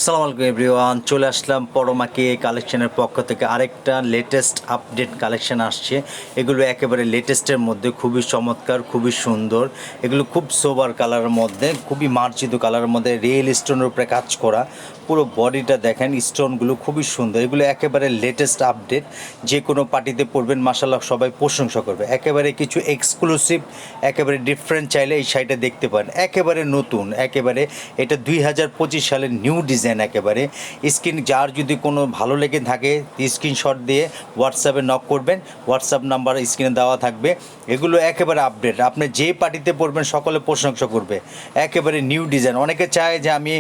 আসসালামু আলাইকুম এভরিওয়ান, চলে আসলাম পরমাকে কালেকশনের পক্ষ থেকে আরেকটা লেটেস্ট আপডেট কালেকশন আসছে। এগুলো একেবারে লেটেস্টের মধ্যে খুবই চমৎকার, খুবই সুন্দর। এগুলো খুব সোবার কালারের মধ্যে, খুবই মার্জিত কালারের মধ্যে, রিয়েল স্টোনের উপরে কাজ করা। পুরো বডিটা দেখেন, স্টোনগুলো খুবই সুন্দর। এগুলো একেবারে লেটেস্ট আপডেট, যে কোনো পার্টিতে পরবেন মাশাআল্লাহ সবাই প্রশংসা করবে। একেবারে কিছু এক্সক্লুসিভ, একেবারে ডিফারেন্ট, চাইলে এই শাড়িটা দেখতে পারেন। একেবারে নতুন, একেবারে এটা 2025 সালের নিউ ডিজাইন। একেবারে স্ক্রিন যার যদি কোনো ভালো লেগে থাকে স্ক্রিনশট দিয়ে হোয়াটসঅ্যাপে নক করবেন, হোয়াটসঅ্যাপ নাম্বার স্ক্রিনে দেওয়া থাকবে। এগুলো একেবারে আপডেট, আপনি যে পার্টিতে পড়বেন সকলে প্রশংসা করবে। একেবারে নিউ ডিজাইন। অনেকে চায় যে আমি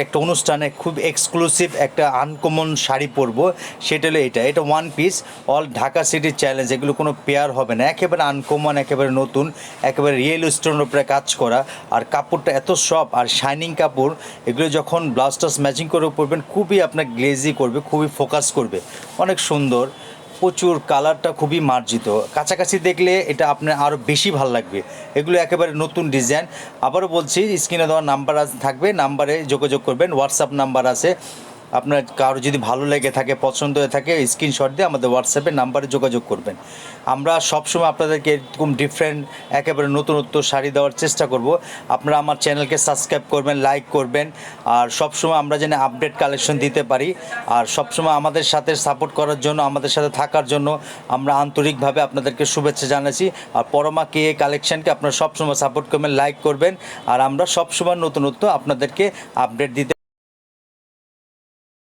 একটা অনুষ্ঠানে খুব এক্সক্লুসিভ একটা আনকমন শাড়ি পরবো, সেটা হলো এটা ওয়ান পিস অল ঢাকা সিটির চ্যালেঞ্জ। এগুলো কোনো পেয়ার হবে না, একেবারে আনকমন, একেবারে নতুন, একেবারে রিয়েল স্টোনের উপরে কাজ করা। আর কাপড়টা এত সফট আর শাইনিং কাপড়। এগুলো যখন ব্লাউজ টাউজ ম্যাচিং করে পরবেন খুবই আপনার গ্লেজি করবে, খুবই ফোকাস করবে, অনেক সুন্দর। প্রচুর কালারটা খুবই মার্জিত, কাছাকাছি দেখলে এটা আপনার আরও বেশি ভালো লাগবে। এগুলো একেবারে নতুন ডিজাইন। আবারও বলছি, স্ক্রিনে দেওয়া নাম্বার থাকবে, নাম্বারে যোগাযোগ করবেন। হোয়াটসঅ্যাপ নাম্বার আছে, আপনার কারো যদি ভালো লেগে থাকে, পছন্দ হয়ে থাকে, স্ক্রিনশট দিয়ে আমাদের হোয়াটসঅ্যাপে নাম্বারে যোগাযোগ করবেন। আমরা সবসময় আপনাদেরকে এরকম ডিফারেন্ট, একেবারে নতুনত্ব শাড়ি দেওয়ার চেষ্টা করব। আপনারা আমার চ্যানেলকে সাবস্ক্রাইব করবেন, লাইক করবেন। আর সবসময় আমরা যেন আপডেট কালেকশন দিতে পারি। আর সবসময় আমাদের সাথে সাপোর্ট করার জন্য, আমাদের সাথে থাকার জন্য আমরা আন্তরিকভাবে আপনাদেরকে শুভেচ্ছা জানাচ্ছি। আর পরমা কে কালেকশনকে আপনারা সবসময় সাপোর্ট করবেন, লাইক করবেন। আর আমরা সবসময় নতুনত্ব আপনাদেরকে আপডেট দিতে